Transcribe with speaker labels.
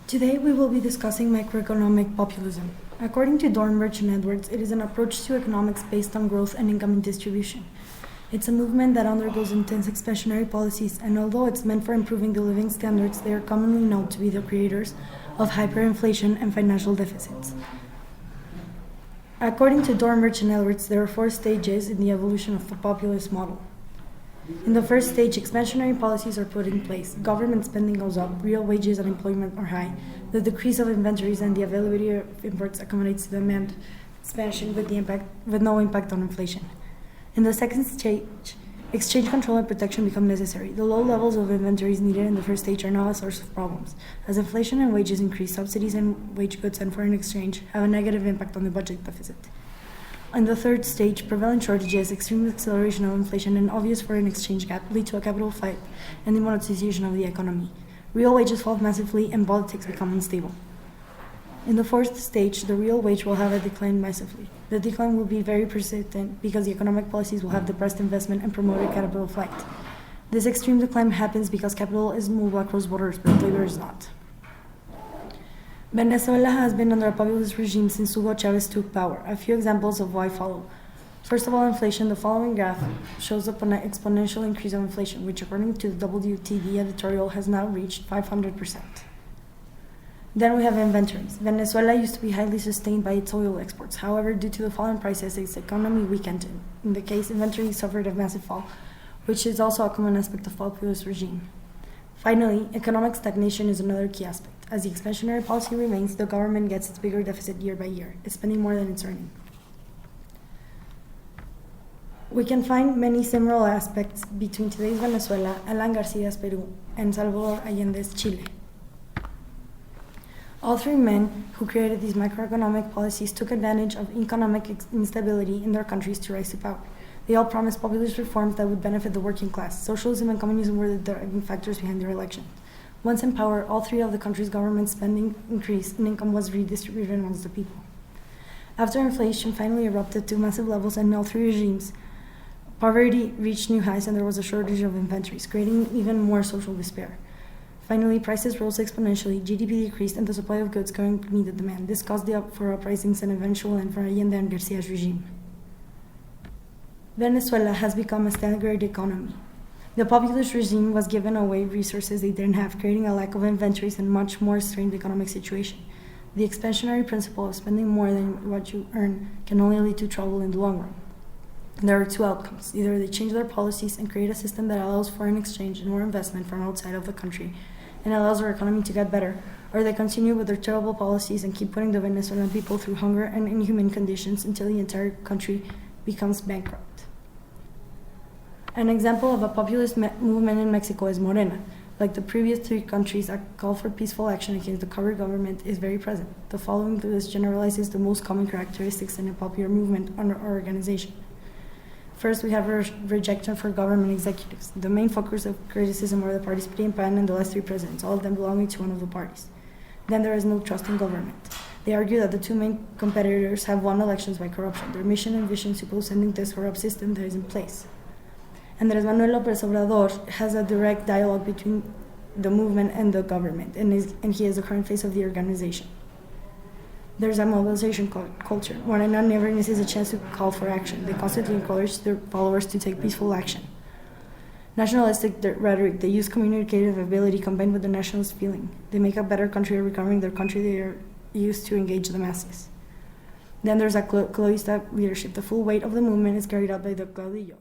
Speaker 1: Today we will be discussing macroeconomic populism. According to Dornbirch and Edwards, it is an approach to economics based on growth and income distribution. It's a movement that undergoes intense expansionary policies, and although it's meant for improving the living standards, they are commonly known to be the creators of hyperinflation and financial deficits. According to Dornbirch and Edwards, there are 4 stages in the evolution of the populist model. In the first stage, expansionary policies are put in place. Government spending goes up, real wages and employment are high. The decrease of inventories and the availability of imports accommodates demand expansion with no impact on inflation. In the second stage, exchange control and protection become necessary. The low levels of inventories needed in the first stage are now a source of problems. As inflation and wages increase, subsidies and wage goods and foreign exchange have a negative impact on the budget deficit. In the third stage, prevalent shortages, extreme acceleration of inflation, and obvious foreign exchange gap lead to a capital flight and demonetization of the economy. Real wages fall massively and politics become unstable. In the fourth stage, the real wage will have a decline massively. The decline will be very persistent because the economic policies will have depressed investment and promoted capital flight. This extreme decline happens because capital is moved across borders, but labor is not. Venezuela has been under a populist regime since Hugo Chavez took power. A few examples of why follow. First of all, inflation. The following graph shows the exponential increase of inflation, which according to the WTD editorial has now reached 500%. Then we have inventories. Venezuela used to be highly sustained by its oil exports. However, due to the fall in prices, its economy weakened. In the case, inventories suffered a massive fall, which is also a common aspect of populist regime. Finally, economic stagnation is another key aspect. As the expansionary policy remains, the government gets its bigger deficit year by year. It's spending more than it's earning. We can find many similar aspects between today's Venezuela, Alan Garcia's Peru, and Salvador Allende's Chile. All 3 men who created these macroeconomic policies took advantage of economic instability in their countries to rise to power. They all promised populist reforms that would benefit the working class. Socialism and communism were the driving factors behind their election. Once in power, all 3 of the country's government spending increased and income was redistributed amongst the people. After inflation finally erupted to massive levels in all 3 regimes, poverty reached new highs and there was a shortage of inventories, creating even more social despair. Finally, prices rose exponentially, GDP decreased, and the supply of goods couldn't meet the demand. This caused the uprisings and eventual end for Allende and Garcia's regime. Venezuela has become a stagnated economy. The populist regime was given away resources they didn't have, creating a lack of inventories and much more strained economic situation. The expansionary principle of spending more than what you earn can only lead to trouble in the long run. There are 2 outcomes. Either they change their policies and create a system that allows foreign exchange and more investment from outside of the country and allows our economy to get better, or they continue with their terrible policies and keep putting the Venezuelan people through hunger and inhuman conditions until the entire country becomes bankrupt. An example of a populist movement in Mexico is Morena. Like the previous 3 countries, a call for peaceful action against the corrupt government is very present. The following list generalizes the most common characteristics in a popular movement or organization. First, we have rejection for government executives. The main focus of criticism are the parties PRI and PAN and the last 3 presidents, all of them belonging to one of the parties. Then there is no trust in government. They argue that the 2 main competitors have won elections by corruption. Their mission and vision suppose ending this corrupt system that is in place. Andrés Manuel López Obrador has a direct dialogue between the movement and the government, and he is the current face of the organization. There's a mobilization culture. Morena never misses a chance to call for action. They constantly encourage their followers to take peaceful action. Nationalistic rhetoric. They use communicative ability combined with the nationalist feeling. They make a better country recovering their country they are used to engage the masses. Then there's a Claudista leadership. The full weight of the movement is carried out by the caudillo.